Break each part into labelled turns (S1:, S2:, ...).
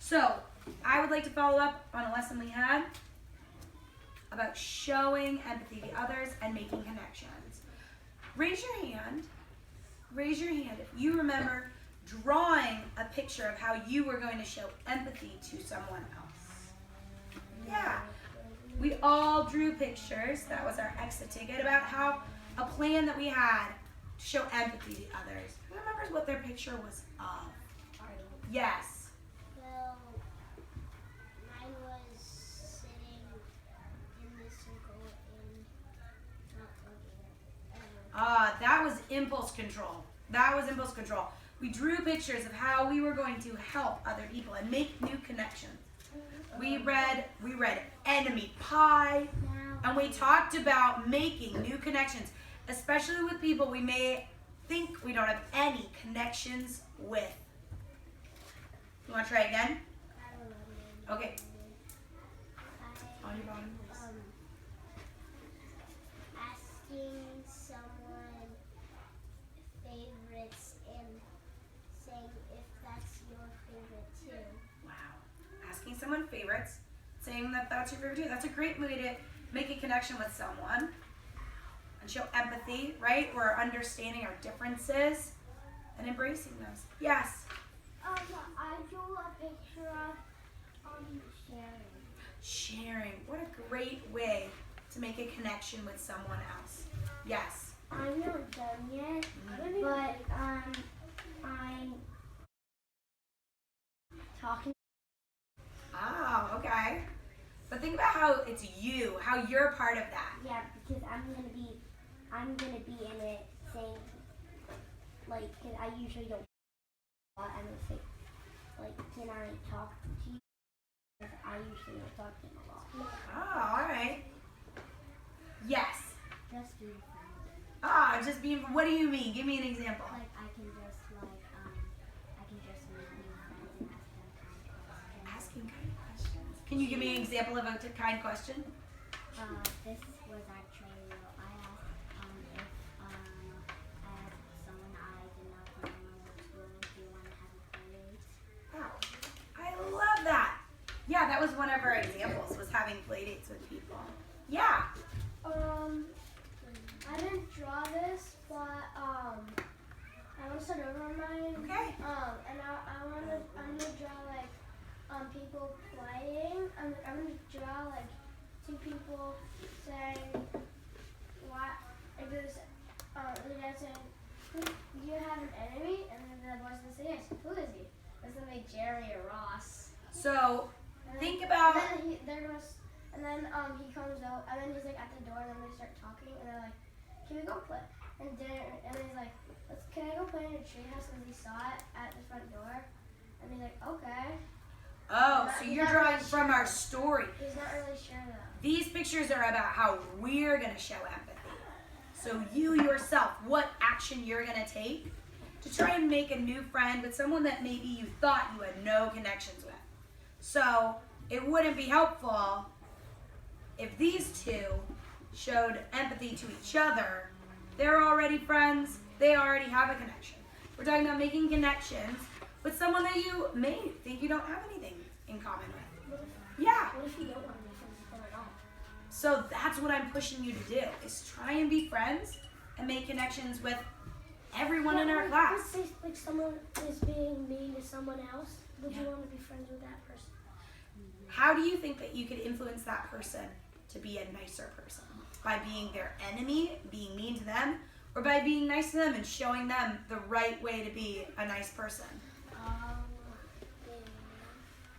S1: So, I would like to follow up on a lesson we had about showing empathy to others and making connections. Raise your hand if you remember drawing a picture of how you were going to show empathy to someone else. Yeah. We all drew pictures. That was our exit ticket about how a plan that we had to show empathy to others. Who remembers what their picture was of? Yes.
S2: Well, mine was sitting in this circle and not talking.
S1: That was impulse control. We drew pictures of how we were going to help other people and make new connections. We read Enemy Pie, and we talked about making new connections, especially with people we may think we don't have any connections with. You want to try again? Okay. On your bottom.
S2: Asking someone favorites and saying if that's your favorite too.
S1: Wow. Asking someone favorites, saying that that's your favorite too. That's a great way to make a connection with someone and show empathy, right? We're understanding our differences and embracing those. Yes.
S2: I drew a picture of sharing.
S1: Sharing. What a great way to make a connection with someone else. Yes.
S2: I'm not done yet, but I'm talking.
S1: Oh, okay. But think about how it's you, how you're part of that.
S2: Yeah, because I'm gonna be in it saying, like, cause I usually don't. I'm gonna say, like, can I talk to you? Because I usually don't talk to him a lot.
S1: Oh, all right. Yes.
S2: Just being friends.
S1: Just being. What do you mean? Give me an example.
S2: Like I can just make new friends and ask them kind
S1: Asking kind
S2: questions.
S1: questions. Can you give me an example of a kind question?
S2: This was actually I asked if I had someone I did not know in school. Do you want to have a play date?
S1: Wow. I love that. Yeah, that was one of our examples, was having play dates with people. Yeah.
S2: I didn't draw this, but I want to start over on mine.
S1: Okay.
S2: And I'm gonna draw like people playing. I'm gonna draw like two people saying what if there's the dad saying, do you have an enemy? And then the boy's gonna say yes. Who is he? It's gonna be Jerry or Ross.
S1: So
S2: And
S1: think
S2: then,
S1: about.
S2: And then he comes out, and then he's like at the door, and then they start talking, and they're like, "Can we go play?" And then he's like, "Can I go play in a treehouse?" Because he saw it at the front door, and he's like, "Okay."
S1: Oh, so you're drawing from our story.
S2: He's not really sure though.
S1: These pictures are about how we're going to show empathy. So you yourself, what action you're going to take to try and make a new friend with someone that maybe you thought you had no connections with. So it wouldn't be helpful if these two showed empathy to each other. They're already friends. They already have a connection. We're talking about making connections with someone that you may think you don't have anything in common with. Yeah.
S2: What if you don't want to be friends with them at all?
S1: So that's what I'm pushing you to do, is try and be friends and make connections with everyone in our class.
S2: Let's say like someone is being mean to someone else. Would you want to be friends with that person?
S1: How do you think that you could influence that person to be a nicer person? By being their enemy, being mean to them, or by being nice to them and showing them the right way to be a nice person?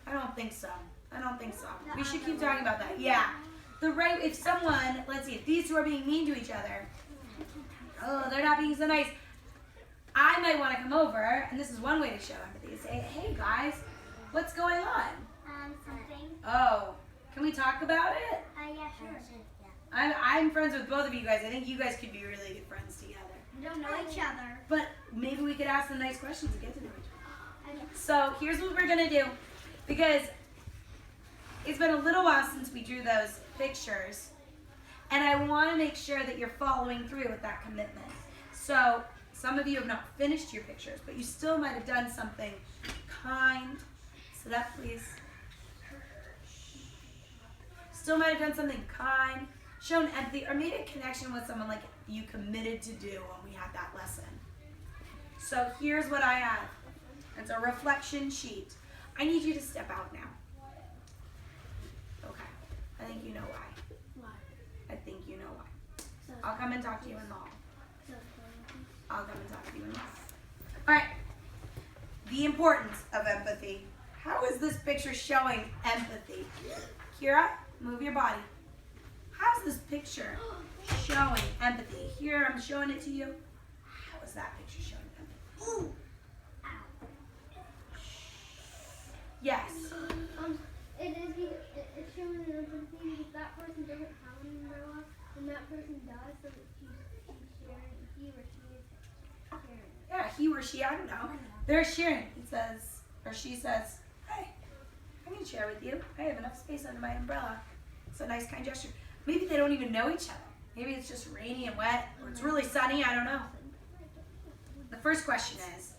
S1: I don't think so. We should keep talking about that. Yeah. If someone, let's see, if these two are being mean to each other, they're not being so nice, I might want to come over, and this is one way to show empathy, say, hey guys, what's going on?
S2: Something.
S1: Oh, can we talk about it?
S2: Yeah, sure.
S1: I'm friends with both of you guys. I think you guys could be really good friends together.
S2: We don't know each other.
S1: But maybe we could ask them nice questions and get to know each other. So here's what we're going to do. Because it's been a little while since we drew those pictures. And I want to make sure that you're following through with that commitment. So some of you have not finished your pictures, but you still might have done something kind. So up, please. Still might have done something kind, shown empathy, or made a connection with someone like you committed to do when we had that lesson. So here's what I have. It's a reflection sheet. I need you to step out now. Okay. I think you know why.
S2: Why?
S1: I think you know why.
S2: So
S1: I'll come and talk to you in the hall.
S2: so
S1: I'll come and talk to you in the hall. All right. The importance of empathy. How is this picture showing empathy? Kira, move your body. How's this picture showing empathy? Here, I'm showing it to you. How is that picture showing empathy? Ooh. Yes.
S2: It is. It's showing an empathy because that person doesn't have an umbrella, and that person does, so he's sharing. He or she is sharing.
S1: Yeah, he or she, I don't know. They're sharing. He says, or she says, hey, I can share with you. I have enough space under my umbrella. It's a nice, kind gesture. Maybe they don't even know each other. Maybe it's just rainy and wet, or it's really sunny, I don't know. The first question is,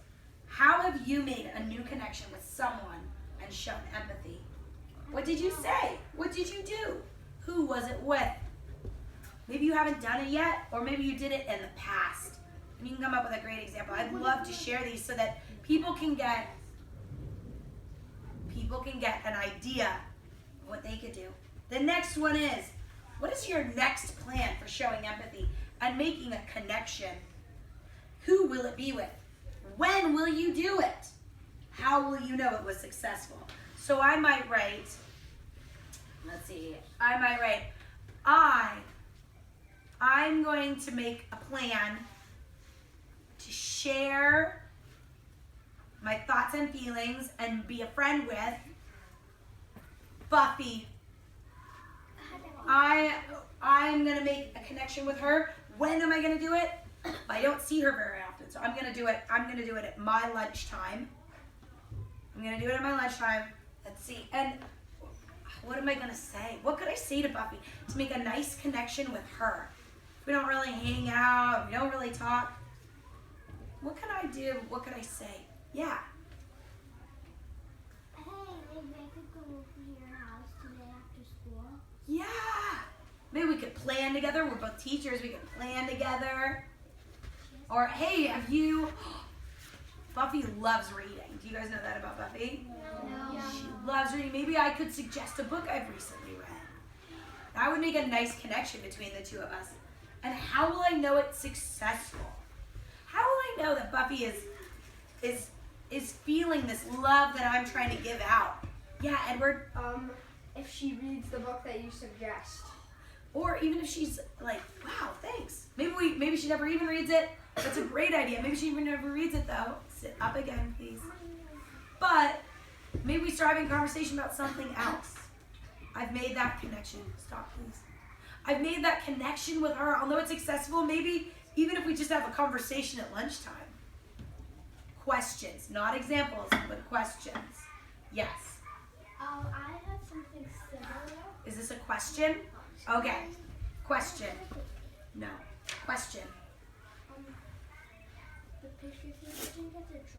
S1: how have you made a new connection with someone and shown empathy? What did you say? What did you do? Who was it with? Maybe you haven't done it yet, or maybe you did it in the past. And you can come up with a great example. I'd love to share these so that people can get an idea of what they could do. The next one is, what is your next plan for showing empathy and making a connection? Who will it be with? When will you do it? How will you know it was successful? So I might write, I'm going to make a plan to share my thoughts and feelings and be a friend with Buffy. I'm going to make a connection with her. When am I going to do it? I don't see her very often, so I'm going to do it at my lunchtime. I'm going to do it at my lunchtime. Let's see. And what am I going to say? What could I say to Buffy to make a nice connection with her? We don't really hang out. We don't really talk. What can I do? What could I say? Yeah.
S2: Hey, maybe I could go over to your house today after school.
S1: Yeah. Maybe we could plan together. We're both teachers. We could plan together. Or, hey, have you... Buffy loves reading. Do you guys know that about Buffy?
S2: No.
S1: She loves reading. Maybe I could suggest a book I've recently read. That would make a nice connection between the two of us. And how will I know it's successful? How will I know that Buffy is feeling this love that I'm trying to give out? Yeah, Edward?
S3: If she reads the book that you suggest.
S1: Or even if she's like, wow, thanks. Maybe she never even reads it. That's a great idea. Maybe she even never reads it though. Sit up again, please. But maybe we start having a conversation about something else. I've made that connection. Stop, please. I've made that connection with her. I'll know it's successful. Maybe even if we just have a conversation at lunchtime. Questions, not examples, but questions. Yes.
S2: I have something similar.
S1: Is this a question? Okay. Question. No. Question.
S2: The picture, do you think it's a